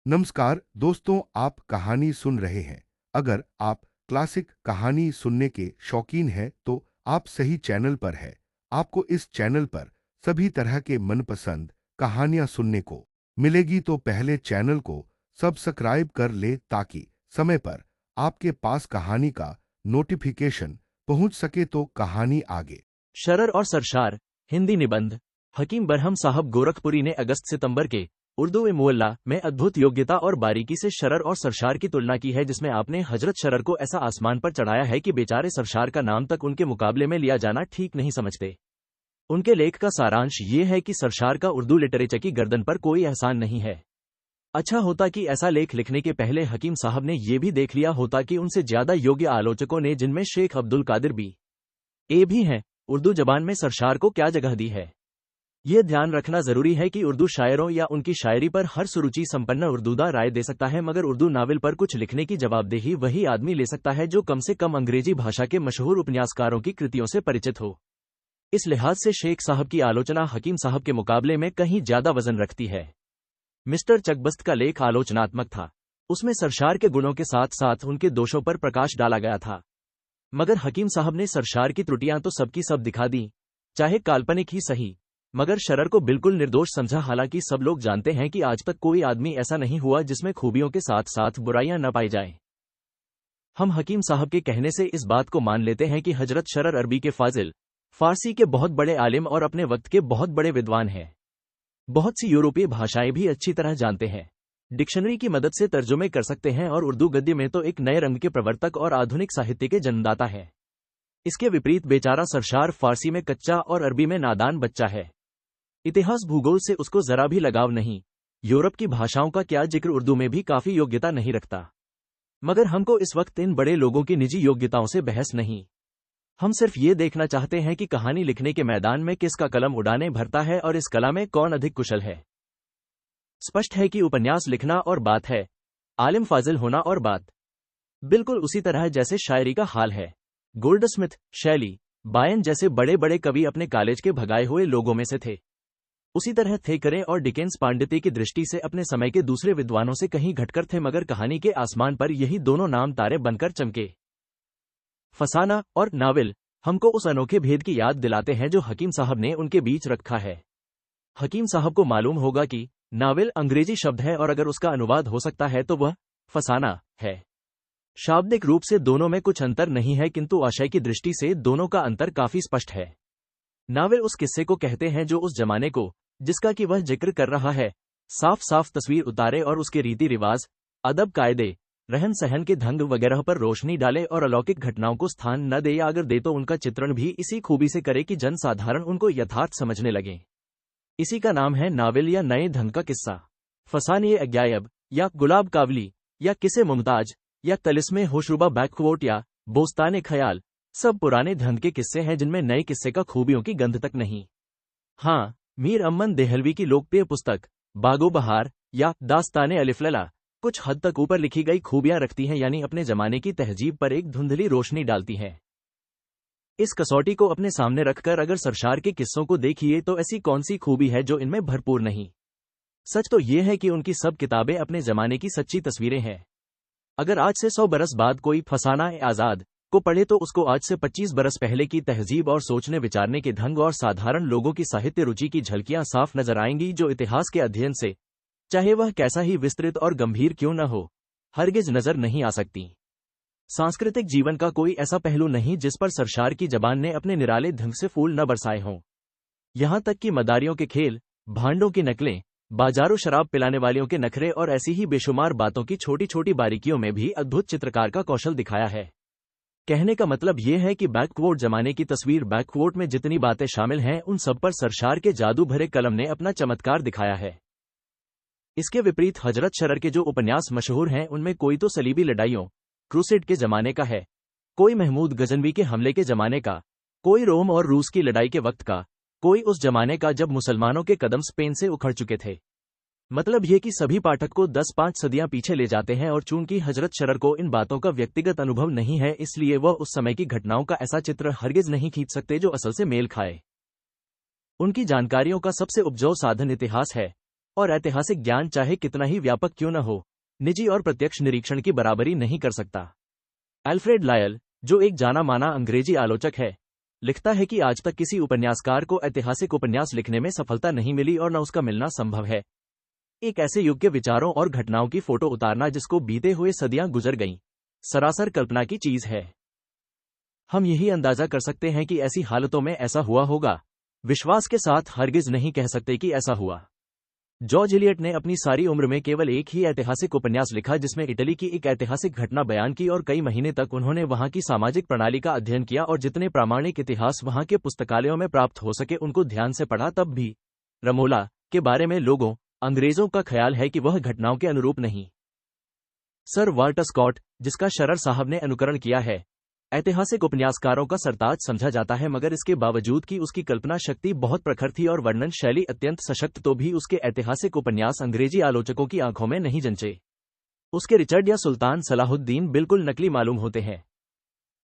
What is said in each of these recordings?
नमस्कार दोस्तों, आप कहानी सुन रहे हैं। अगर आप क्लासिक कहानी सुनने के शौकीन हैं तो आप सही चैनल पर हैं। आपको इस चैनल पर सभी तरह के मनपसंद कहानियां सुनने को मिलेगी, तो पहले चैनल को सब्सक्राइब कर ले ताकि समय पर आपके पास कहानी का नोटिफिकेशन पहुंच सके। तो कहानी आगे। शरर और सरशार। हिंदी निबंध। हकीम बरहम साहब गोरखपुरी ने अगस्त-सितंबर के उर्दू ए मुअल्ला में अद्भुत योग्यता और बारीकी से शरर और सरशार की तुलना की है, जिसमें आपने हजरत शरर को ऐसा आसमान पर चढ़ाया है कि बेचारे सरशार का नाम तक उनके मुकाबले में लिया जाना ठीक नहीं समझते। उनके लेख का सारांश ये है कि सरशार का उर्दू लिटरेचर की गर्दन पर कोई एहसान नहीं है। अच्छा होता कि ऐसा लेख लिखने के पहले हकीम साहब ने ये भी देख लिया होता कि उनसे ज्यादा योग्य आलोचकों ने, जिनमें शेख अब्दुल कादिर B.A. भी हैं, उर्दू जबान में सरशार को क्या जगह दी है। ये ध्यान रखना जरूरी है कि उर्दू शायरों या उनकी शायरी पर हर सुरुचि संपन्न उर्दूदा राय दे सकता है, मगर उर्दू नावल पर कुछ लिखने की जवाबदेही वही आदमी ले सकता है जो कम से कम अंग्रेजी भाषा के मशहूर उपन्यासकारों की कृतियों से परिचित हो। इस लिहाज से शेख साहब की आलोचना हकीम साहब के मुकाबले में कहीं ज्यादा वजन रखती है। मिस्टर चकबस्त का लेख आलोचनात्मक था। उसमें सरशार के गुणों के साथ साथ उनके दोषों पर प्रकाश डाला गया था, मगर हकीम साहब ने सरशार की त्रुटियां तो सबकी सब दिखा दी, चाहे काल्पनिक ही सही, मगर शरर को बिल्कुल निर्दोष समझा। हालांकि सब लोग जानते हैं कि आज तक कोई आदमी ऐसा नहीं हुआ जिसमें खूबियों के साथ साथ बुराइयां न पाई जाएं। हम हकीम साहब के कहने से इस बात को मान लेते हैं कि हजरत शरर अरबी के फाजिल, फारसी के बहुत बड़े आलिम और अपने वक्त के बहुत बड़े विद्वान हैं। बहुत सी यूरोपीय भाषाएं भी अच्छी तरह जानते हैं, डिक्शनरी की मदद से तर्जुमे कर सकते हैं, और उर्दू गद्य में तो एक नए रंग के प्रवर्तक और आधुनिक साहित्य के जन्मदाता है। इसके विपरीत बेचारा सरशार फारसी में कच्चा और अरबी में नादान बच्चा है। इतिहास भूगोल से उसको जरा भी लगाव नहीं। यूरोप की भाषाओं का क्या जिक्र, उर्दू में भी काफी योग्यता नहीं रखता। मगर हमको इस वक्त इन बड़े लोगों की निजी योग्यताओं से बहस नहीं। हम सिर्फ ये देखना चाहते हैं कि कहानी लिखने के मैदान में किसका कलम उड़ाने भरता है और इस कला में कौन अधिक कुशल है। स्पष्ट है कि उपन्यास लिखना और बात है, आलिम फाजिल होना और बात। बिल्कुल उसी तरह जैसे शायरी का हाल है। गोल्डस्मिथ, शैली, बायन जैसे बड़े बड़े कवि अपने कॉलेज के भगाए हुए लोगों में से थे। उसी तरह थेकरे और डिकेंस पांडित्य की दृष्टि से अपने समय के दूसरे विद्वानों से कहीं घटकर थे, मगर कहानी के आसमान पर यही दोनों नाम तारे बनकर चमके। फसाना और नावल हमको उस अनोखे भेद की याद दिलाते हैं जो हकीम साहब ने उनके बीच रखा है। हकीम साहब को मालूम होगा कि नावल अंग्रेजी शब्द है और अगर उसका अनुवाद हो सकता है तो वह फसाना है। शाब्दिक रूप से दोनों में कुछ अंतर नहीं है, किंतु आशय की दृष्टि से दोनों का अंतर काफी स्पष्ट है। नावल उस किस्से को कहते हैं जो उस जमाने को, जिसका कि वह जिक्र कर रहा है, साफ साफ तस्वीर उतारे और उसके रीति रिवाज, अदब कायदे, रहन सहन के ढंग वगैरह पर रोशनी डाले और अलौकिक घटनाओं को स्थान न दे, या अगर दे तो उनका चित्रण भी इसी खूबी से करे कि जन साधारण उनको यथार्थ समझने लगे। इसी का नाम है नावल या नए ढंग का किस्सा। फसाने अज्ञायब या गुलाब कावली या किसे मुमताज या तलिस्मे होशरुबा बैकवोट या बोस्ताने ख्याल सब पुराने ढंग के किस्से हैं जिनमें नए किस्से का खूबियों की गंध तक नहीं। हाँ, मीर अम्मन देहलवी की लोकप्रिय पुस्तक बागो बहार या दास्ताने अलिफलला कुछ हद तक ऊपर लिखी गई खूबियां रखती हैं, यानी अपने जमाने की तहजीब पर एक धुंधली रोशनी डालती हैं। इस कसौटी को अपने सामने रखकर अगर सरशार के किस्सों को देखिए तो ऐसी कौन सी खूबी है जो इनमें भरपूर नहीं। सच तो ये है कि उनकी सब किताबें अपने जमाने की सच्ची तस्वीरें हैं। अगर आज से 100 बरस बाद कोई फसाना आजाद को पढ़े तो उसको आज से 25 बरस पहले की तहजीब और सोचने विचारने के ढंग और साधारण लोगों की साहित्य रुचि की झलकियां साफ नजर आएंगी, जो इतिहास के अध्ययन से, चाहे वह कैसा ही विस्तृत और गंभीर क्यों न हो, हरगिज नजर नहीं आ सकती। सांस्कृतिक जीवन का कोई ऐसा पहलू नहीं जिस पर सरशार की जबान ने अपने निराले ढंग से फूल न बरसाए हों। यहां तक कि मदारियों के खेल, भांडों की नकलें, बाजारों शराब पिलाने वालियों के नखरे और ऐसी ही बेशुमार बातों की छोटी छोटी बारीकियों में भी अद्भुत चित्रकार का कौशल दिखाया है। कहने का मतलब यह है कि बैकवोट जमाने की तस्वीर, बैकवोट में जितनी बातें शामिल हैं उन सब पर सरशार के जादू भरे कलम ने अपना चमत्कार दिखाया है। इसके विपरीत हजरत शरर के जो उपन्यास मशहूर हैं उनमें कोई तो सलीबी लड़ाइयों, क्रूसेड के जमाने का है, कोई महमूद गजनवी के हमले के जमाने का, कोई रोम और रूस की लड़ाई के वक्त का, कोई उस जमाने का जब मुसलमानों के कदम स्पेन से उखड़ चुके थे। मतलब ये कि सभी पाठक को 10-5 सदियां पीछे ले जाते हैं, और चूंकि हजरत शरर को इन बातों का व्यक्तिगत अनुभव नहीं है, इसलिए वह उस समय की घटनाओं का ऐसा चित्र हरगिज नहीं खींच सकते जो असल से मेल खाए। उनकी जानकारियों का सबसे उपजाऊ साधन इतिहास है, और ऐतिहासिक ज्ञान चाहे कितना ही व्यापक क्यों न हो, निजी और प्रत्यक्ष निरीक्षण की बराबरी नहीं कर सकता। एल्फ्रेड लायल, जो एक जाना माना अंग्रेजी आलोचक है, लिखता है कि आज तक किसी उपन्यासकार को ऐतिहासिक उपन्यास लिखने में सफलता नहीं मिली और न उसका मिलना संभव है। एक ऐसे युग के विचारों और घटनाओं की फोटो उतारना जिसको बीते हुए सदियां गुजर गईं, सरासर कल्पना की चीज है। हम यही अंदाजा कर सकते हैं कि ऐसी हालतों में ऐसा हुआ होगा, विश्वास के साथ हरगिज नहीं कह सकते कि ऐसा हुआ। जॉर्ज इलियट ने अपनी सारी उम्र में केवल एक ही ऐतिहासिक उपन्यास लिखा जिसमें इटली की एक ऐतिहासिक घटना बयान की, और कई महीने तक उन्होंने वहां की सामाजिक प्रणाली का अध्ययन किया और जितने प्रामाणिक इतिहास वहां के पुस्तकालयों में प्राप्त हो सके उनको ध्यान से पढ़ा। तब भी रमोला के बारे में लोगों, अंग्रेजों का ख्याल है कि वह घटनाओं के अनुरूप नहीं। सर वाल्टर स्कॉट, जिसका शरर साहब ने अनुकरण किया है, ऐतिहासिक उपन्यासकारों का सरताज समझा जाता है, मगर इसके बावजूद कि उसकी कल्पना शक्ति बहुत प्रखर थी और वर्णन शैली अत्यंत सशक्त, तो भी उसके ऐतिहासिक उपन्यास अंग्रेजी आलोचकों की आंखों में नहीं जंचे। उसके रिचर्ड या सुल्तान सलाहुद्दीन बिल्कुल नकली मालूम होते हैं।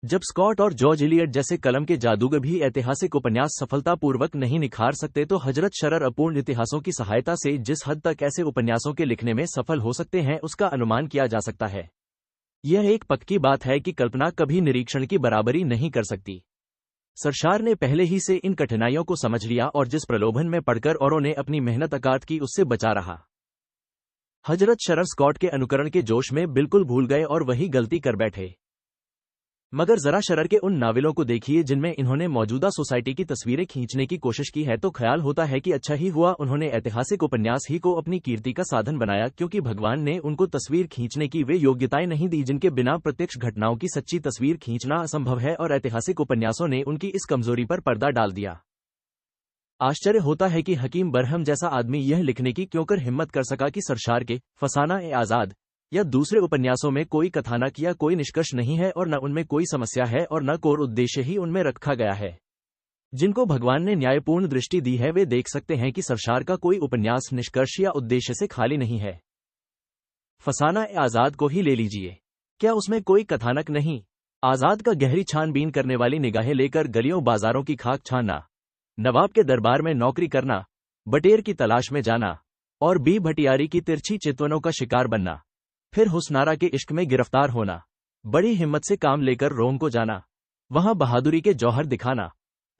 जब स्कॉट और जॉर्ज इलियट जैसे कलम के जादूगर भी ऐतिहासिक उपन्यास सफलतापूर्वक नहीं निखार सकते, तो हजरत शरर अपूर्ण इतिहासों की सहायता से जिस हद तक ऐसे उपन्यासों के लिखने में सफल हो सकते हैं उसका अनुमान किया जा सकता है। यह एक पक्की बात है कि कल्पना कभी निरीक्षण की बराबरी नहीं कर सकती। सरशार ने पहले ही से इन कठिनाइयों को समझ लिया और जिस प्रलोभन में पड़कर औरों ने अपनी मेहनत अकात की उससे बचा रहा। हजरत शरर स्कॉट के अनुकरण के जोश में बिल्कुल भूल गए और वही गलती कर बैठे। मगर जरा शरर के उन नावलों को देखिए जिनमें इन्होंने मौजूदा सोसाइटी की तस्वीरें खींचने की कोशिश की है, तो ख्याल होता है कि अच्छा ही हुआ उन्होंने ऐतिहासिक उपन्यास ही को अपनी कीर्ति का साधन बनाया, क्योंकि भगवान ने उनको तस्वीर खींचने की वे योग्यताएं नहीं दी जिनके बिना प्रत्यक्ष घटनाओं की सच्ची तस्वीर खींचना असंभव है, और ऐतिहासिक उपन्यासों ने उनकी इस कमजोरी पर पर्दा डाल दिया। आश्चर्य होता है कि हकीम बरहम जैसा आदमी यह लिखने की क्यों कर हिम्मत कर सका कि सरशार के फसाना-ए-आजाद या दूसरे उपन्यासों में कोई कथानक या कोई निष्कर्ष नहीं है और न उनमें कोई समस्या है और न कोई उद्देश्य ही उनमें रखा गया है। जिनको भगवान ने न्यायपूर्ण दृष्टि दी है वे देख सकते हैं कि सरशार का कोई उपन्यास निष्कर्ष या उद्देश्य से खाली नहीं है। फसाना-ए-आजाद को ही ले लीजिए, क्या उसमें कोई कथानक नहीं? आजाद का गहरी छानबीन करने वाली निगाहें लेकर गलियों बाजारों की खाक छानना, नवाब के दरबार में नौकरी करना, बटेर की तलाश में जाना और बी भटियारी की तिरछी चितवनों का शिकार बनना, फिर हुस्नारा के इश्क में गिरफ्तार होना, बड़ी हिम्मत से काम लेकर रोम को जाना, वहां बहादुरी के जौहर दिखाना,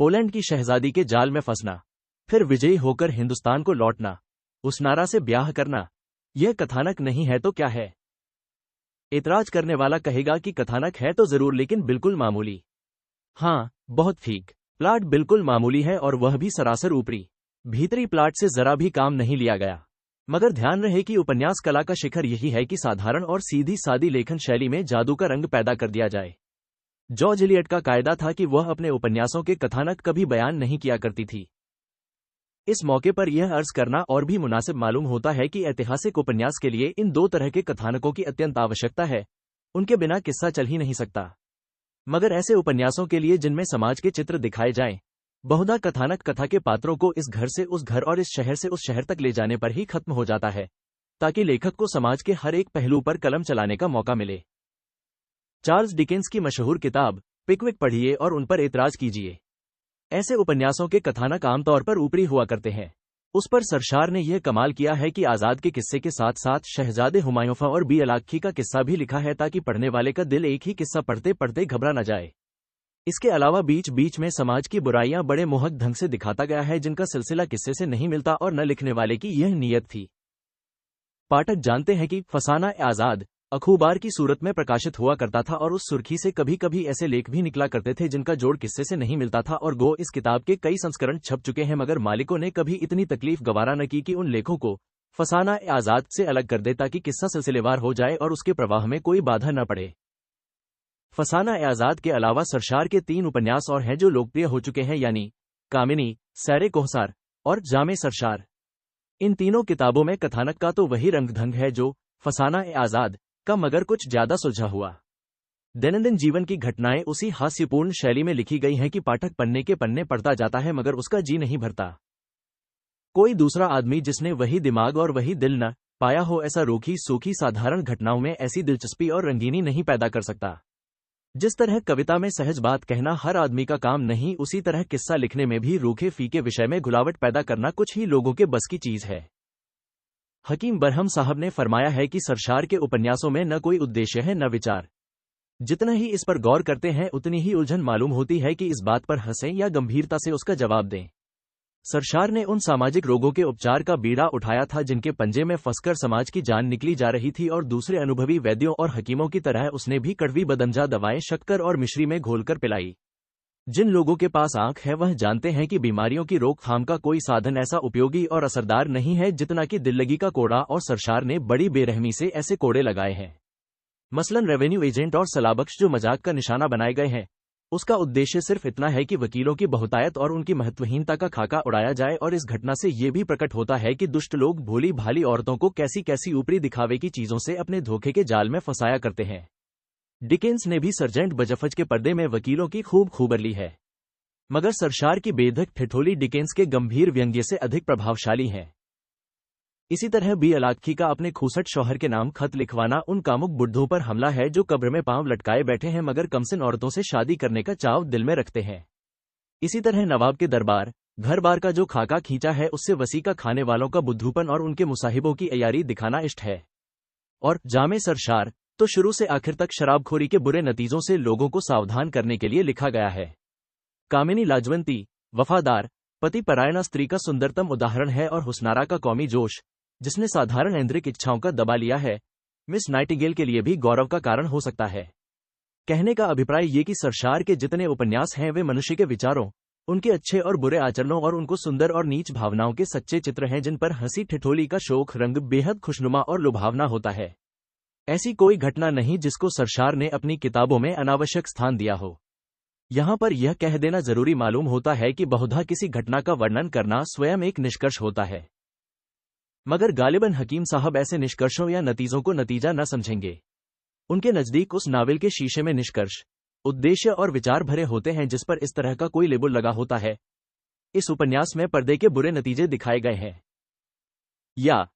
पोलैंड की शहजादी के जाल में फंसना, फिर विजयी होकर हिंदुस्तान को लौटना, हुस्नारा से ब्याह करना, यह कथानक नहीं है तो क्या है? एतराज करने वाला कहेगा कि कथानक है तो जरूर, लेकिन बिल्कुल मामूली। हाँ, बहुत ठीक। प्लाट बिल्कुल मामूली है और वह भी सरासर ऊपरी। भीतरी प्लाट से जरा भी काम नहीं लिया गया। मगर ध्यान रहे कि उपन्यास कला का शिखर यही है कि साधारण और सीधी सादी लेखन शैली में जादू का रंग पैदा कर दिया जाए। जॉर्ज इलियट का कायदा था कि वह अपने उपन्यासों के कथानक कभी बयान नहीं किया करती थी। इस मौके पर यह अर्ज करना और भी मुनासिब मालूम होता है कि ऐतिहासिक उपन्यास के लिए इन दो तरह के कथानकों की अत्यंत आवश्यकता है, उनके बिना किस्सा चल ही नहीं सकता। मगर ऐसे उपन्यासों के लिए जिनमें समाज के चित्र दिखाए जाएं, बहुधा कथानक कथा के पात्रों को इस घर से उस घर और इस शहर से उस शहर तक ले जाने पर ही खत्म हो जाता है, ताकि लेखक को समाज के हर एक पहलू पर कलम चलाने का मौका मिले। चार्ल्स डिकेंस की मशहूर किताब पिकविक पढ़िए और उन पर एतराज कीजिए। ऐसे उपन्यासों के कथानक आमतौर पर ऊपरी हुआ करते हैं। उस पर सरशार ने यह कमाल किया है कि आजाद के किस्से के साथ साथ शहजादे हुमायूं और बी अलाखी का किस्सा भी लिखा है, ताकि पढ़ने वाले का दिल एक ही किस्सा पढ़ते पढ़ते घबरा न जाए। इसके अलावा बीच बीच में समाज की बुराइयां बड़े मोहक ढंग से दिखाता गया है, जिनका सिलसिला किस्से से नहीं मिलता और न लिखने वाले की यह नीयत थी। पाठक जानते हैं कि फसाना-ए-आजाद अखबार की सूरत में प्रकाशित हुआ करता था और उस सुर्खी से कभी कभी ऐसे लेख भी निकला करते थे जिनका जोड़ किस्से से नहीं मिलता था, और गो इस किताब के कई संस्करण छप चुके हैं, मगर मालिकों ने कभी इतनी तकलीफ गवारा न की कि उन लेखों को फसाना-ए-आजाद से अलग कर दे, ताकि किस्सा सिलसिलेवार हो जाए और उसके प्रवाह में कोई बाधा न पड़े। फसाना-ए-आजाद के अलावा सरशार के 3 उपन्यास और हैं जो लोकप्रिय हो चुके हैं, यानी कामिनी, सैरे कोहसार और जामे सरशार। इन तीनों किताबों में कथानक का तो वही रंग ढंग है जो फसाना-ए-आजाद का, मगर कुछ ज्यादा सुलझा हुआ। दैनंदिन जीवन की घटनाएं उसी हास्यपूर्ण शैली में लिखी गई हैं कि पाठक पन्ने के पन्ने पढ़ता जाता है, मगर उसका जी नहीं भरता। कोई दूसरा आदमी जिसने वही दिमाग और वही दिल न पाया हो, ऐसा रूखी सूखी साधारण घटनाओं में ऐसी दिलचस्पी और रंगीनी नहीं पैदा कर सकता। जिस तरह कविता में सहज बात कहना हर आदमी का काम नहीं, उसी तरह किस्सा लिखने में भी रूखे फीके विषय में घुलावट पैदा करना कुछ ही लोगों के बस की चीज है। हकीम बरहम साहब ने फरमाया है कि सरशार के उपन्यासों में न कोई उद्देश्य है न विचार। जितना ही इस पर गौर करते हैं उतनी ही उलझन मालूम होती है कि इस बात पर हंसें या गंभीरता से उसका जवाब दें। सरशार ने उन सामाजिक रोगों के उपचार का बीड़ा उठाया था जिनके पंजे में फंसकर समाज की जान निकली जा रही थी, और दूसरे अनुभवी वैद्यों और हकीमों की तरह उसने भी कड़वी बदनजा दवाएं शक्कर और मिश्री में घोलकर पिलाई। जिन लोगों के पास आंख है वह जानते हैं कि बीमारियों की रोकथाम का कोई साधन ऐसा उपयोगी और असरदार नहीं है जितना कि दिल लगी का कोड़ा, और सरशार ने बड़ी बेरहमी से ऐसे कोड़े लगाए हैं। मसलन रेवेन्यू एजेंट और सलाबख्श जो मजाक का निशाना बनाए गए हैं, उसका उद्देश्य सिर्फ इतना है कि वकीलों की बहुतायत और उनकी महत्वहीनता का खाका उड़ाया जाए, और इस घटना से ये भी प्रकट होता है कि दुष्ट लोग भोली भाली औरतों को कैसी कैसी ऊपरी दिखावे की चीजों से अपने धोखे के जाल में फंसाया करते हैं। डिकेंस ने भी सर्जेंट बजफज के पर्दे में वकीलों की खूब खबर ली है, मगर सरशार की बेधक ठिठोली डिकेंस के गंभीर व्यंग्य से अधिक प्रभावशाली है। इसी तरह बी अलाख्खी का अपने खूसट शौहर के नाम खत लिखवाना उन कामुक बुड्ढों पर हमला है जो कब्र में पांव लटकाए बैठे हैं मगर कमसिन औरतों से शादी करने का चाव दिल में रखते हैं। इसी तरह नवाब के दरबार घर बार का जो खाका खींचा है उससे वसी का खाने वालों का बुद्धूपन और उनके मुसाहिबों की अयारी दिखाना इष्ट है। और जामे सरशार तो शुरू से आखिर तक शराबखोरी के बुरे नतीजों से लोगों को सावधान करने के लिए लिखा गया है। कामिनी लाजवंती वफादार पति परायणा स्त्री का सुंदरतम उदाहरण है, और हुस्नारा का कौमी जोश जिसने साधारण ऐंद्रिक इच्छाओं का दबा लिया है, मिस नाइटिंगेल के लिए भी गौरव का कारण हो सकता है। कहने का अभिप्राय ये कि सरशार के जितने उपन्यास हैं वे मनुष्य के विचारों, उनके अच्छे और बुरे आचरणों और उनको सुंदर और नीच भावनाओं के सच्चे चित्र हैं जिन पर हंसी ठिठोली का शोक रंग बेहद खुशनुमा और लुभावना होता है। ऐसी कोई घटना नहीं जिसको सरशार ने अपनी किताबों में अनावश्यक स्थान दिया हो। यहाँ पर यह कह देना जरूरी मालूम होता है कि बहुधा किसी घटना का वर्णन करना स्वयं एक निष्कर्ष होता है, मगर गालिबन हकीम साहब ऐसे निष्कर्षों या नतीजों को नतीजा न समझेंगे। उनके नजदीक उस नावल के शीशे में निष्कर्ष, उद्देश्य और विचार भरे होते हैं जिस पर इस तरह का कोई लेबल लगा होता है, इस उपन्यास में पर्दे के बुरे नतीजे दिखाए गए हैं, या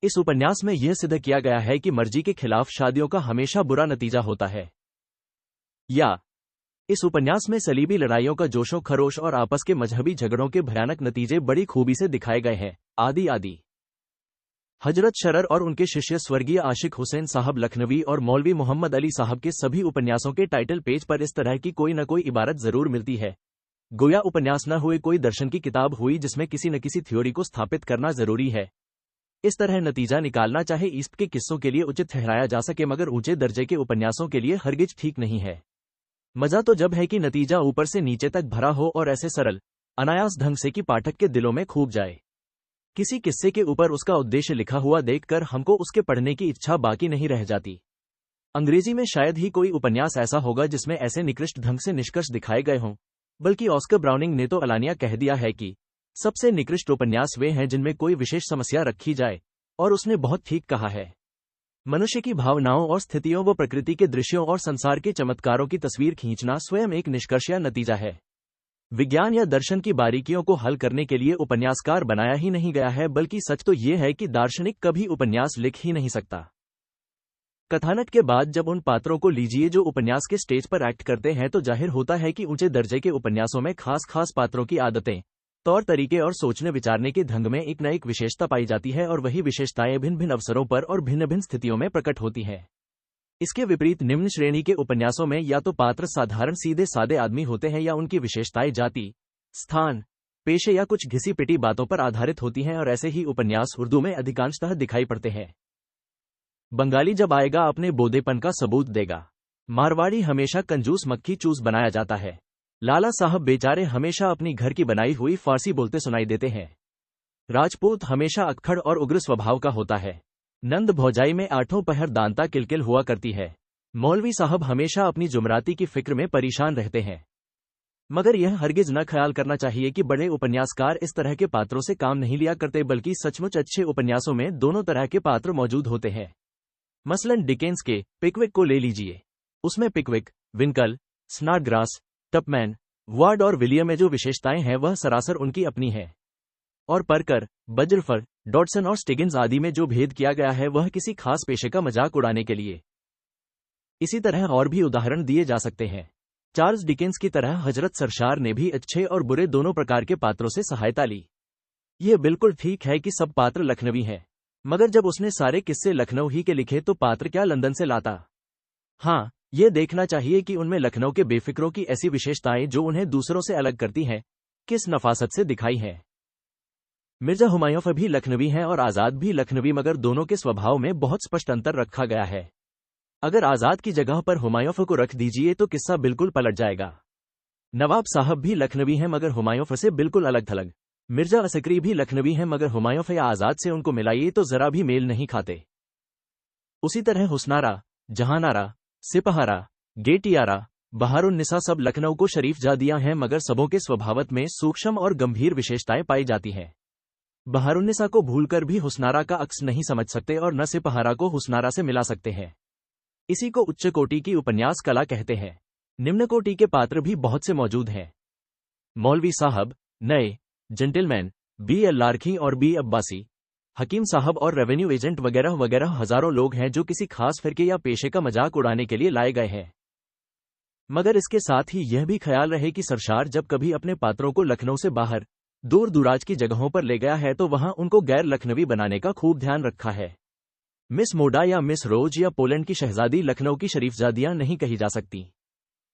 इस उपन्यास में यह सिद्ध किया गया है कि मर्जी के खिलाफ शादियों का हमेशा बुरा नतीजा होता है, या इस उपन्यास में सलीबी लड़ाइयों का जोशो खरोश और आपस के मजहबी झगड़ों के भयानक नतीजे बड़ी खूबी से दिखाए गए हैं, आदि आदि। हजरत शरर और उनके शिष्य स्वर्गीय आशिक हुसैन साहब लखनवी और मौलवी मोहम्मद अली साहब के सभी उपन्यासों के टाइटल पेज पर इस तरह की कोई न कोई इबारत जरूर मिलती है, गोया उपन्यास न हुए कोई दर्शन की किताब हुई जिसमें किसी न किसी थ्योरी को स्थापित करना जरूरी है। इस तरह नतीजा निकालना चाहे ईस्ट के किस्सों के लिए उचित ठहराया जा सके मगर ऊंचे दर्जे के उपन्यासों के लिए हरगिज ठीक नहीं है। मजा तो जब है कि नतीजा ऊपर से नीचे तक भरा हो और ऐसे सरल अनायास ढंग से कि पाठक के दिलों में खूब जाए। किसी किस्से के ऊपर उसका उद्देश्य लिखा हुआ देखकर हमको उसके पढ़ने की इच्छा बाकी नहीं रह जाती। अंग्रेजी में शायद ही कोई उपन्यास ऐसा होगा जिसमें ऐसे निकृष्ट ढंग से निष्कर्ष दिखाए गए हों, बल्कि ऑस्कर ब्राउनिंग ने तो अलानिया कह दिया है कि सबसे निकृष्ट उपन्यास वे हैं जिनमें कोई विशेष समस्या रखी जाए, और उसने बहुत ठीक कहा है। मनुष्य की भावनाओं और स्थितियों व प्रकृति के दृश्यों और संसार के चमत्कारों की तस्वीर खींचना स्वयं एक निष्कर्ष या नतीजा है। विज्ञान या दर्शन की बारीकियों को हल करने के लिए उपन्यासकार बनाया ही नहीं गया है, बल्कि सच तो ये है कि दार्शनिक कभी उपन्यास लिख ही नहीं सकता। कथानक के बाद जब उन पात्रों को लीजिए जो उपन्यास के स्टेज पर एक्ट करते हैं तो जाहिर होता है कि ऊंचे दर्जे के उपन्यासों में खास खास पात्रों की आदतें, तौर तरीके और सोचने विचारने के ढंग में एक न एक विशेषता पाई जाती है, और वही विशेषताएं भिन्न भिन्न अवसरों पर और भिन्न भिन्न स्थितियों में प्रकट होती हैं। इसके विपरीत निम्न श्रेणी के उपन्यासों में या तो पात्र साधारण सीधे सादे आदमी होते हैं या उनकी विशेषताएं जाति, स्थान, पेशे या कुछ घिसी पिटी बातों पर आधारित होती हैं, और ऐसे ही उपन्यास उर्दू में अधिकांशतः दिखाई पड़ते हैं। बंगाली जब आएगा अपने बोधेपन का सबूत देगा, मारवाड़ी हमेशा कंजूस मक्खी चूस बनाया जाता है, लाला साहब बेचारे हमेशा अपनी घर की बनाई हुई फारसी बोलते सुनाई देते हैं, राजपूत हमेशा अक्खड़ और उग्र स्वभाव का होता है, नंद भौजाई में आठों पहर दांता किलकिल हुआ करती है, मौलवी साहब हमेशा अपनी जुमराती की फिक्र में परेशान रहते हैं। मगर यह हरगिज न ख्याल करना चाहिए कि बड़े उपन्यासकार इस तरह के पात्रों से काम नहीं लिया करते, बल्कि सचमुच अच्छे उपन्यासों में दोनों तरह के पात्र मौजूद होते हैं। मसलन डिकेंस के पिकविक को ले लीजिए, उसमें पिकविक, विंकल, स्नाडग्रास, टपमैन, वार्ड और विलियम में जो विशेषताएं हैं वह सरासर उनकी अपनी है, और परकर, बजरफर, डॉटसन और स्टिगिंस आदि में जो भेद किया गया है वह किसी खास पेशे का मजाक उड़ाने के लिए। इसी तरह और भी उदाहरण दिए जा सकते हैं। चार्ल्स डिकेंस की तरह हजरत सरशार ने भी अच्छे और बुरे दोनों प्रकार के पात्रों से सहायता ली। यह बिल्कुल ठीक है कि सब पात्र लखनवी हैं, मगर जब उसने सारे किस्से लखनऊ ही के लिखे तो पात्र क्या लंदन से लाता? हाँ, ये देखना चाहिए कि उनमें लखनऊ के बेफिक्रों की ऐसी विशेषताएं जो उन्हें दूसरों से अलग करती हैं, किस नफासत से दिखाई हैं। मिर्जा हुमायूं भी लखनवी हैं और आजाद भी लखनवी, मगर दोनों के स्वभाव में बहुत स्पष्ट अंतर रखा गया है। अगर आजाद की जगह पर हुमायूं को रख दीजिए तो किस्सा बिल्कुल पलट जाएगा। नवाब साहब भी लखनवी हैं मगर हुमायूं से बिल्कुल अलग थलग। मिर्जा असकरी भी लखनवी हैं मगर हुमायूं या आजाद से उनको मिलाइए तो जरा भी मेल नहीं खाते। उसी तरह हुस्नारा, जहानारा, सिपहारा, गेटियारा, बहारुन्निसा सब लखनऊ को शरीफ जादियां हैं, मगर सबों के स्वभावत में सूक्ष्म और गंभीर विशेषताएं पाई जाती हैं। बहारुन्निसा को भूलकर भी हुस्नारा का अक्स नहीं समझ सकते और न सिपहारा को हुस्नारा से मिला सकते हैं। इसी को उच्च कोटि की उपन्यास कला कहते हैं। निम्न कोटि के पात्र भी बहुत से मौजूद हैं। मौलवी साहब, नए जेंटलमैन, बी एल लारखी और बी अब्बासी, हकीम साहब और रेवेन्यू एजेंट वगैरह वगैरह हजारों लोग हैं जो किसी खास फिरके या पेशे का मजाक उड़ाने के लिए लाए गए हैं। मगर इसके साथ ही यह भी ख्याल रहे कि सरशार जब कभी अपने पात्रों को लखनऊ से बाहर दूर दुराज की जगहों पर ले गया है तो वहां उनको गैर लखनवी बनाने का खूब ध्यान रखा है। मिस मोडा या मिस रोज या पोलैंड की शहजादी लखनऊ की शरीफजादियां नहीं कही जा सकती।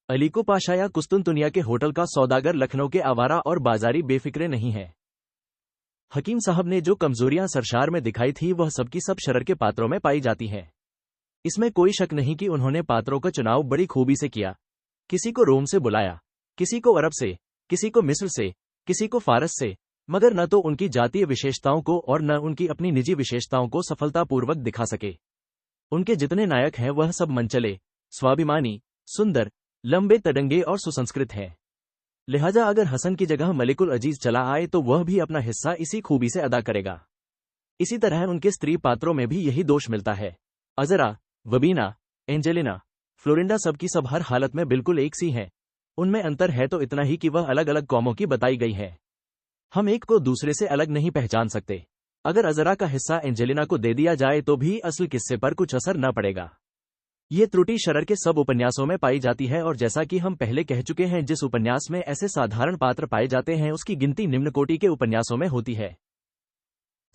अलीको पाशा या कुस्तुनतुनिया के होटल का सौदागर लखनऊ के आवारा और बाजारी बेफिक्रे नहीं है। हकीम साहब ने जो कमजोरियां सरशार में दिखाई थी वह सबकी सब शरर के पात्रों में पाई जाती हैं। इसमें कोई शक नहीं कि उन्होंने पात्रों का चुनाव बड़ी खूबी से किया। किसी को रोम से बुलाया, किसी को अरब से, किसी को मिस्र से, किसी को फारस से, मगर न तो उनकी जातीय विशेषताओं को और न उनकी अपनी निजी विशेषताओं को सफलतापूर्वक दिखा सके। उनके जितने नायक हैं वह सब मनचले, स्वाभिमानी, सुंदर, लंबे तडंगे और सुसंस्कृत हैं। लिहाजा अगर हसन की जगह मलिकुल अजीज चला आए तो वह भी अपना हिस्सा इसी खूबी से अदा करेगा। इसी तरह उनके स्त्री पात्रों में भी यही दोष मिलता है। अजरा, वबीना, एंजेलिना, फ्लोरिंडा सबकी सब हर हालत में बिल्कुल एक सी हैं। उनमें अंतर है तो इतना ही कि वह अलग अलग कौमों की बताई गई है। हम एक को दूसरे से अलग नहीं पहचान सकते। अगर अजरा का हिस्सा एंजेलिना को दे दिया जाए तो भी असल किस्से पर कुछ असर न पड़ेगा। ये त्रुटि शरर के सब उपन्यासों में पाई जाती है और जैसा कि हम पहले कह चुके हैं जिस उपन्यास में ऐसे साधारण पात्र पाए जाते हैं उसकी गिनती निम्न कोटि के उपन्यासों में होती है।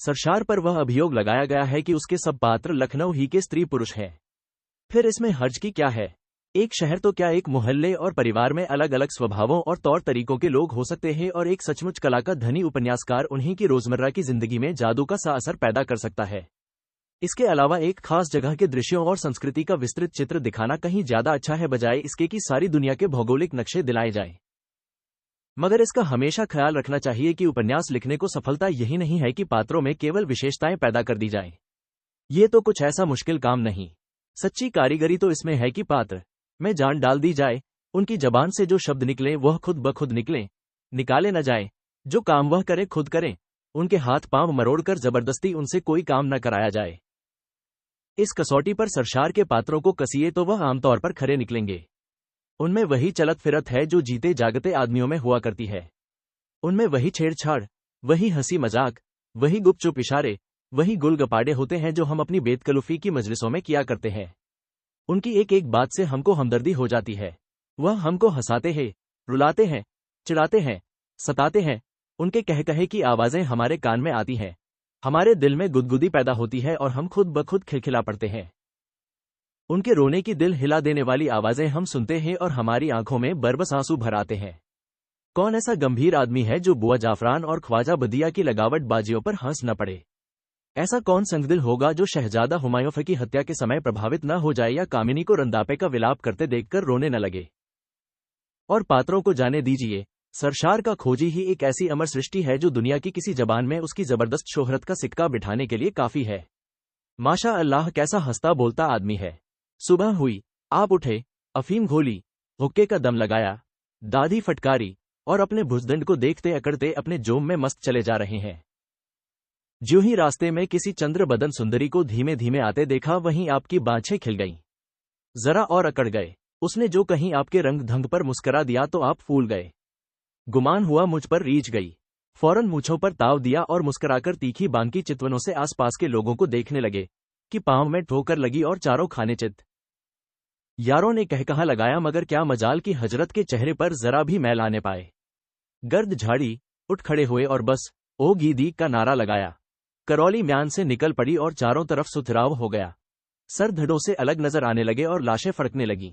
सरशार पर वह अभियोग लगाया गया है कि उसके सब पात्र लखनऊ ही के स्त्री पुरुष हैं। फिर इसमें हर्ज की क्या है? एक शहर तो क्या एक मोहल्ले और परिवार में अलग अलग स्वभावों और तौर तरीकों के लोग हो सकते हैं और एक सचमुच कला का धनी उपन्यासकार उन्हीं की रोजमर्रा की जिंदगी में जादू का सा असर पैदा कर सकता है। इसके अलावा एक खास जगह के दृश्यों और संस्कृति का विस्तृत चित्र दिखाना कहीं ज्यादा अच्छा है बजाय इसके कि सारी दुनिया के भौगोलिक नक्शे दिलाए जाएं। मगर इसका हमेशा ख्याल रखना चाहिए कि उपन्यास लिखने को सफलता यही नहीं है कि पात्रों में केवल विशेषताएं पैदा कर दी जाएं। ये तो कुछ ऐसा मुश्किल काम नहीं। सच्ची कारीगरी तो इसमें है कि पात्र में जान डाल दी जाए, उनकी जबान से जो शब्द निकले वह खुद ब खुद निकले, निकाले न जाए, जो काम वह करे खुद करें, उनके हाथ पांव मरोड़कर जबरदस्ती उनसे कोई काम न कराया जाए। इस कसौटी पर सरशार के पात्रों को कसिए तो वह आमतौर पर खरे निकलेंगे। उनमें वही चलत फिरत है जो जीते जागते आदमियों में हुआ करती है। उनमें वही छेड़छाड़, वही हंसी मजाक, वही गुपचुप इशारे, वही गुलगपाड़े होते हैं जो हम अपनी बेतकलुफी की मजलिसों में किया करते हैं। उनकी एक एक बात से हमको हमदर्दी हो जाती है। वह हमको हंसाते हैं, रुलाते हैं, चिढ़ाते हैं, सताते हैं। उनके कह कहे की आवाजें हमारे कान में आती हैं, हमारे दिल में गुदगुदी पैदा होती है और हम खुद ब खुद खिलखिला पड़ते हैं। उनके रोने की दिल हिला देने वाली आवाजें हम सुनते हैं और हमारी आंखों में बरबस आंसू भर आते हैं। कौन ऐसा गंभीर आदमी है जो बुआ जाफरान और ख्वाजा बदिया की लगावट बाजियों पर हंस न पड़े? ऐसा कौन संगदिल होगा जो शहजादा हुमायूं की हत्या के समय प्रभावित न हो जाए या कामिनी को रंदापे का विलाप करते देखकर रोने न लगे? और पात्रों को जाने दीजिए, सरशार का खोजी ही एक ऐसी अमर सृष्टि है जो दुनिया की किसी जबान में उसकी जबरदस्त शोहरत का सिक्का बिठाने के लिए काफी है। माशा अल्लाह, कैसा हंसता बोलता आदमी है। सुबह हुई, आप उठे, अफीम घोली, हुक्के का दम लगाया, दाढ़ी फटकारी और अपने भुजदंड को देखते अकड़ते अपने जोम में मस्त चले जा रहे हैं। ज्यों ही रास्ते में किसी चंद्र बदन सुंदरी को धीमे धीमे आते देखा वहीं आपकी बाँछें खिल गईं। जरा और अकड़ गए। उसने जो कहीं आपके रंग ढंग पर मुस्करा दिया तो आप फूल गए। गुमान हुआ मुझ पर रीझ गई। फौरन मूंछों पर ताव दिया और मुस्कराकर तीखी बांकी चितवनों से आसपास के लोगों को देखने लगे कि पांव में ठोकर लगी और चारों खाने चित। यारों ने कह कहा लगाया मगर क्या मजाल की हजरत के चेहरे पर जरा भी मैल आने पाए। गर्द झाड़ी, उठ खड़े हुए और बस ओ गीदी का नारा लगाया। करौली म्यान से निकल पड़ी और चारों तरफ सुथराव हो गया। सर धड़ों से अलग नजर आने लगे और लाशें फड़कने लगी।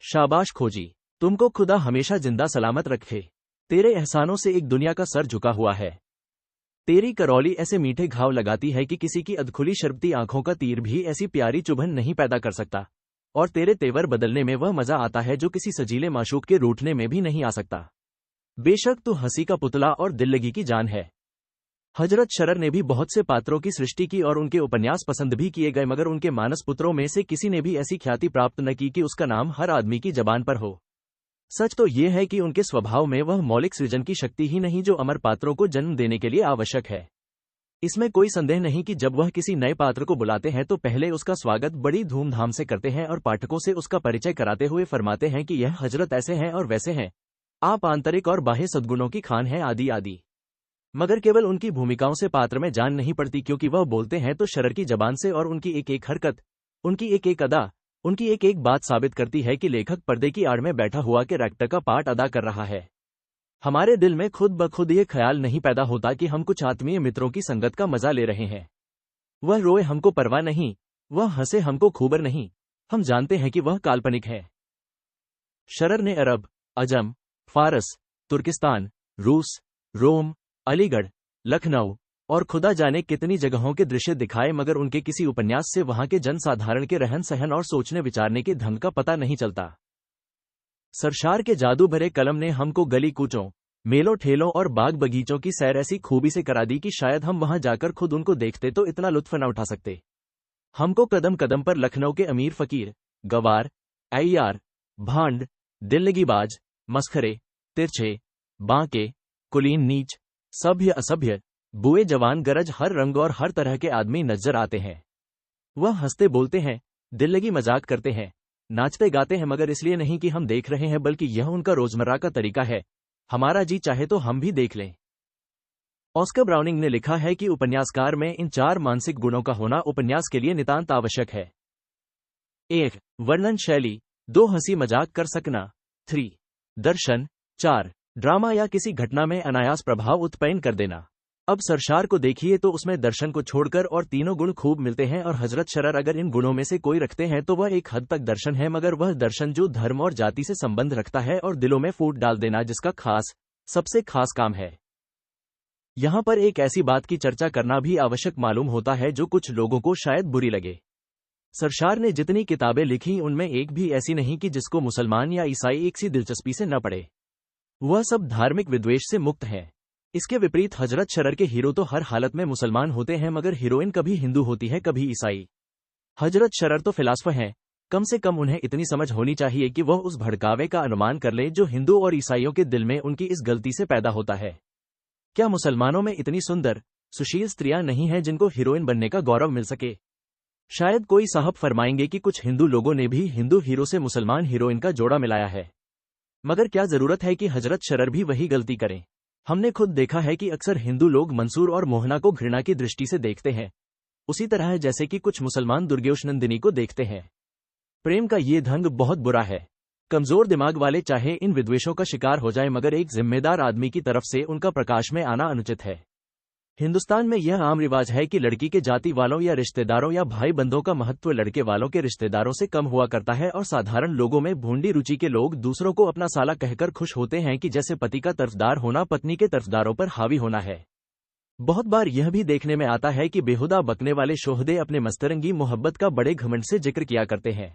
शाबाश खोजी, तुमको खुदा हमेशा जिंदा सलामत रखे। तेरे एहसानों से एक दुनिया का सर झुका हुआ है। तेरी करौली ऐसे मीठे घाव लगाती है कि किसी की अधखुली शर्बती आंखों का तीर भी ऐसी प्यारी चुभन नहीं पैदा कर सकता। और तेरे तेवर बदलने में वह मजा आता है जो किसी सजीले माशूक के रूठने में भी नहीं आ सकता। बेशक तू हंसी का पुतला और दिल लगी की जान है। हजरत शरर ने भी बहुत से पात्रों की सृष्टि की और उनके उपन्यास पसंद भी किए गए, मगर उनके मानस पुत्रों में से किसी ने भी ऐसी ख्याति प्राप्त न की कि उसका नाम हर आदमी की जबान पर हो। सच तो यह है कि उनके स्वभाव में वह मौलिक सृजन की शक्ति ही नहीं जो अमर पात्रों को जन्म देने के लिए आवश्यक है। इसमें कोई संदेह नहीं कि जब वह किसी नए पात्र को बुलाते हैं तो पहले उसका स्वागत बड़ी धूमधाम से करते हैं और पाठकों से उसका परिचय कराते हुए फरमाते हैं कि यह हजरत ऐसे हैं और वैसे हैं, आप आंतरिक और बाह्य सद्गुणों की खान हैं, आदि आदि। मगर केवल उनकी भूमिकाओं से पात्र में जान नहीं पड़ती, क्योंकि वह बोलते हैं तो शरर की जबान से, और उनकी एक एक हरकत, उनकी एक एक अदा, उनकी एक एक बात साबित करती है कि लेखक पर्दे की आड़ में बैठा हुआ कैरेक्टर का पार्ट अदा कर रहा है। हमारे दिल में खुद ब खुद ये ख्याल नहीं पैदा होता कि हम कुछ आत्मीय मित्रों की संगत का मजा ले रहे हैं। वह रोए हमको परवाह नहीं, वह हंसे हमको खूबर नहीं, हम जानते हैं कि वह काल्पनिक है। शरर ने अरब, अजम, फारस, तुर्किस्तान, रूस, रोम, अलीगढ़, लखनऊ और खुदा जाने कितनी जगहों के दृश्य दिखाए, मगर उनके किसी उपन्यास से वहां के जनसाधारण के रहन सहन और सोचने विचारने के ढंग का पता नहीं चलता। सरशार के जादू भरे कलम ने हमको गली कूचों, मेलों ठेलों और बाग बगीचों की सैर ऐसी खूबी से करा दी कि शायद हम वहां जाकर खुद उनको देखते तो इतना लुत्फ न उठा सकते। हमको कदम कदम पर लखनऊ के अमीर फकीर, गवार, अय्यार, भांड, दिल्लगीबाज, मस्खरे, तिरछे, बांके, कुलीन नीच, सभ्य असभ्य, बुए जवान गरज, हर रंग और हर तरह के आदमी नजर आते हैं। वह हंसते बोलते हैं, दिल्लगी मजाक करते हैं, नाचते गाते हैं, मगर इसलिए नहीं कि हम देख रहे हैं, बल्कि यह उनका रोजमर्रा का तरीका है। हमारा जी चाहे तो हम भी देख लें। ऑस्कर ब्राउनिंग ने लिखा है कि उपन्यासकार में इन 4 मानसिक गुणों का होना उपन्यास के लिए नितांत आवश्यक है। 1. वर्णन शैली। 2. हंसी मजाक कर सकना। 3. दर्शन। 4. ड्रामा या किसी घटना में अनायास प्रभाव उत्पन्न कर देना। अब सरशार को देखिए तो उसमें दर्शन को छोड़कर और तीनों गुण खूब मिलते हैं, और हजरत शरर अगर इन गुणों में से कोई रखते हैं तो वह एक हद तक दर्शन है, मगर वह दर्शन जो धर्म और जाति से संबंध रखता है और दिलों में फूट डाल देना जिसका खास, सबसे खास काम है। यहाँ पर एक ऐसी बात की चर्चा करना भी आवश्यक मालूम होता है जो कुछ लोगों को शायद बुरी लगे। सरशार ने जितनी किताबें लिखी उनमें एक भी ऐसी नहीं कि जिसको मुसलमान या ईसाई एक सी दिलचस्पी से न पढ़े। वह सब धार्मिक विद्वेष से मुक्त है। इसके विपरीत हजरत शरर के हीरो तो हर हालत में मुसलमान होते हैं, मगर हीरोइन कभी हिंदू होती है कभी ईसाई। हजरत शरर तो फिलासफर हैं, कम से कम उन्हें इतनी समझ होनी चाहिए कि वह उस भड़कावे का अनुमान कर ले जो हिंदू और ईसाइयों के दिल में उनकी इस गलती से पैदा होता है। क्या मुसलमानों में इतनी सुंदर, सुशील स्त्रियां नहीं हैं जिनको हीरोइन बनने का गौरव मिल सके? शायद कोई साहब फरमाएंगे कि कुछ हिंदू लोगों ने भी हिंदू हीरो से मुसलमान हीरोइन का जोड़ा मिलाया है, मगर क्या जरूरत है कि हजरत शरर भी वही गलती करें? हमने खुद देखा है कि अक्सर हिंदू लोग मंसूर और मोहना को घृणा की दृष्टि से देखते हैं, उसी तरह जैसे कि कुछ मुसलमान दुर्गेश नंदिनी को देखते हैं। प्रेम का ये ढंग बहुत बुरा है। कमजोर दिमाग वाले चाहे इन विद्वेषों का शिकार हो जाए, मगर एक जिम्मेदार आदमी की तरफ से उनका प्रकाश में आना अनुचित है। हिंदुस्तान में यह आम रिवाज है कि लड़की के जाति वालों या रिश्तेदारों या भाई बंधों का महत्व लड़के वालों के रिश्तेदारों से कम हुआ करता है, और साधारण लोगों में भूंडी रुचि के लोग दूसरों को अपना साला कहकर खुश होते हैं कि जैसे पति का तरफदार होना पत्नी के तरफदारों पर हावी होना है। बहुत बार यह भी देखने में आता है कि बेहुदा बकने वाले शोहदे अपने मस्तरंगी मोहब्बत का बड़े घमंड से जिक्र किया करते हैं।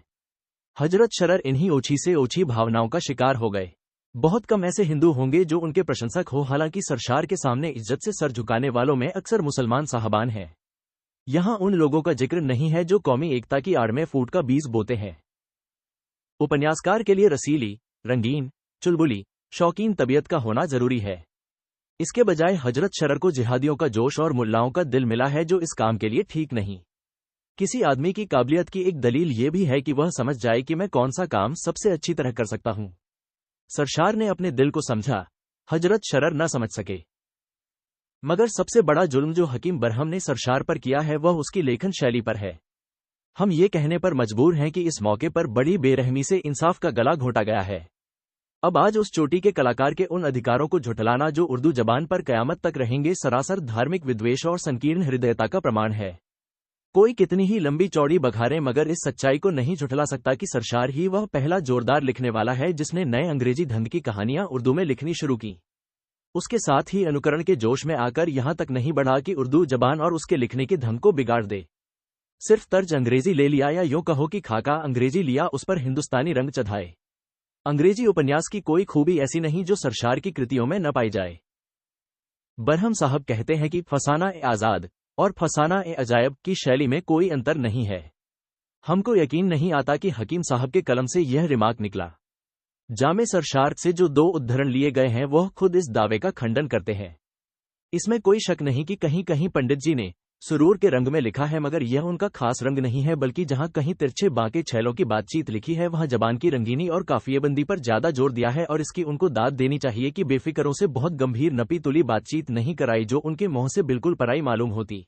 हजरत शरर इन्हीं ओछी से ओछी भावनाओं का शिकार हो गए। बहुत कम ऐसे हिंदू होंगे जो उनके प्रशंसक हो, हालांकि सरशार के सामने इज्जत से सर झुकाने वालों में अक्सर मुसलमान साहबान हैं। यहां उन लोगों का जिक्र नहीं है जो कौमी एकता की आड़ में फूट का बीज बोते हैं। उपन्यासकार के लिए रसीली, रंगीन, चुलबुली, शौकीन तबीयत का होना जरूरी है। इसके बजाय हजरत शरर को जिहादियों का जोश और मुल्लाओं का दिल मिला है जो इस काम के लिए ठीक नहीं। किसी आदमी की काबिलियत की एक दलील ये भी है कि वह समझ जाए कि मैं कौन सा काम सबसे अच्छी तरह कर सकता हूं। सरशार ने अपने दिल को समझा, हजरत शरर न समझ सके। मगर सबसे बड़ा जुल्म जो हकीम बरहम ने सरशार पर किया है वह उसकी लेखन शैली पर है। हम ये कहने पर मजबूर हैं कि इस मौके पर बड़ी बेरहमी से इंसाफ का गला घोटा गया है। अब आज उस चोटी के कलाकार के उन अधिकारों को झुठलाना जो उर्दू जबान पर कयामत तक रहेंगे, सरासर धार्मिक विद्वेष और संकीर्ण हृदयता का प्रमाण है। कोई कितनी ही लंबी चौड़ी बघारे मगर इस सच्चाई को नहीं झुठला सकता कि सरशार ही वह पहला जोरदार लिखने वाला है जिसने नए अंग्रेजी ढंग की कहानियां उर्दू में लिखनी शुरू की। उसके साथ ही अनुकरण के जोश में आकर यहां तक नहीं बढ़ा कि उर्दू जबान और उसके लिखने के ढंग को बिगाड़ दे। सिर्फ तर्ज अंग्रेजी ले लिया, या यूं कहो कि खाका अंग्रेजी लिया, उस पर हिंदुस्तानी रंग चढ़ाए। अंग्रेजी उपन्यास की कोई खूबी ऐसी नहीं जो सरशार की कृतियों में न पाई जाए। बरहम साहब कहते हैं कि फसाना-ए-आजाद और फसाना-ए-अजायब की शैली में कोई अंतर नहीं है। हमको यकीन नहीं आता कि हकीम साहब के कलम से यह रिमार्क निकला। जामे सरशार से जो 2 उद्धरण लिए गए हैं वह खुद इस दावे का खंडन करते हैं। इसमें कोई शक नहीं कि कहीं कहीं पंडित जी ने सुरूर के रंग में लिखा है, मगर यह उनका खास रंग नहीं है, बल्कि जहां कहीं तिरछे बांके छैलों की बातचीत लिखी है वहां जबान की रंगीनी और काफियेबंदी पर ज्यादा जोर दिया है, और इसकी उनको दाद देनी चाहिए कि बेफिक्रों से बहुत गंभीर नपी तुली बातचीत नहीं कराई जो उनके मुंह से बिल्कुल पराई मालूम होती।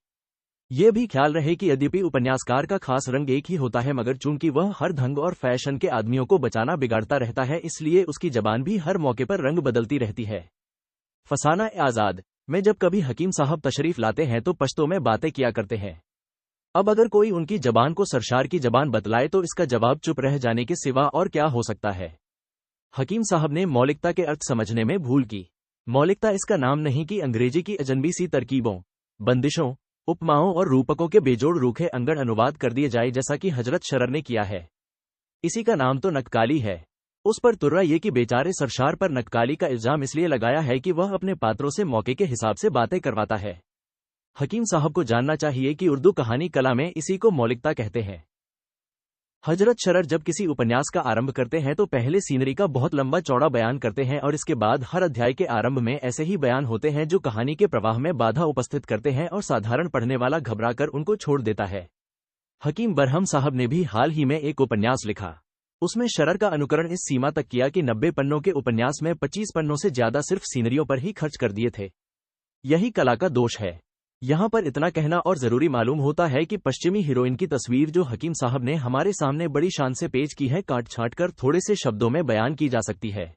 ये भी ख्याल रहे कि यद्यपि उपन्यासकार का खास रंग एक ही होता है, मगर चूंकि वह हर ढंग और फैशन के आदमियों को बचाना बिगाड़ता रहता है, इसलिए उसकी जबान भी हर मौके पर रंग बदलती रहती है। फसाना-ए-आजाद में जब कभी हकीम साहब तशरीफ लाते हैं तो पश्तो में बातें किया करते हैं। अब अगर कोई उनकी जबान को सरशार की जबान बतलाए तो इसका जवाब चुप रह जाने के सिवा और क्या हो सकता है। हकीम साहब ने मौलिकता के अर्थ समझने में भूल की। मौलिकता इसका नाम नहीं कि अंग्रेजी की अजनबी सी तरकीबों, बंदिशों, उपमाओं और रूपकों के बेजोड़ रूखे अंगड़ अनुवाद कर दिए जाए जैसा कि हजरत शरर ने किया है। इसी का नाम तो नक्काली है। उस पर तुर्रा ये कि बेचारे सरशार पर नक्काली का इल्जाम इसलिए लगाया है कि वह अपने पात्रों से मौके के हिसाब से बातें करवाता है। हकीम साहब को जानना चाहिए कि उर्दू कहानी कला में इसी को मौलिकता कहते हैं। हजरत शरर जब किसी उपन्यास का आरंभ करते हैं तो पहले सीनरी का बहुत लंबा चौड़ा बयान करते हैं और इसके बाद हर अध्याय के आरंभ में ऐसे ही बयान होते हैं जो कहानी के प्रवाह में बाधा उपस्थित करते हैं और साधारण पढ़ने वाला घबराकर उनको छोड़ देता है। हकीम बरहम साहब ने भी हाल ही में एक उपन्यास लिखा। उसमें शरर का अनुकरण इस सीमा तक किया कि 90 पन्नों के उपन्यास में 25 पन्नों से ज्यादा सिर्फ सीनरियों पर ही खर्च कर दिए थे। यही कला का दोष है। यहां पर इतना कहना और जरूरी मालूम होता है कि पश्चिमी हीरोइन की तस्वीर जो हकीम साहब ने हमारे सामने बड़ी शान से पेश की है, काट छांट कर थोड़े से शब्दों में बयान की जा सकती है।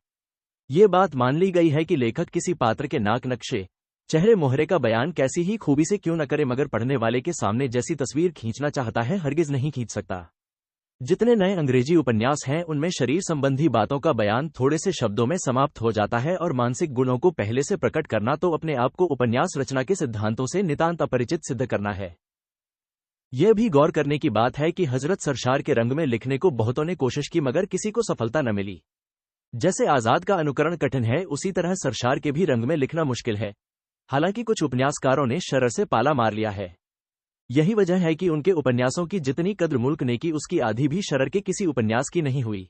ये बात मान ली गई है कि लेखक किसी पात्र के नाक नक्शे, चेहरे मोहरे का बयान कैसी ही खूबी से क्यों न करे, मगर पढ़ने वाले के सामने जैसी तस्वीर खींचना चाहता है हरगिज नहीं खींच सकता। जितने नए अंग्रेजी उपन्यास हैं उनमें शरीर संबंधी बातों का बयान थोड़े से शब्दों में समाप्त हो जाता है, और मानसिक गुणों को पहले से प्रकट करना तो अपने आप को उपन्यास रचना के सिद्धांतों से नितांत अपरिचित सिद्ध करना है। यह भी गौर करने की बात है कि हजरत सरशार के रंग में लिखने को बहुतों ने कोशिश की मगर किसी को सफलता न मिली। जैसे आजाद का अनुकरण कठिन है, उसी तरह सरशार के भी रंग में लिखना मुश्किल है। हालांकि कुछ उपन्यासकारों ने शरर से पाला मार लिया है। यही वजह है कि उनके उपन्यासों की जितनी कद्र मुल्क ने की उसकी आधी भी शरर के किसी उपन्यास की नहीं हुई।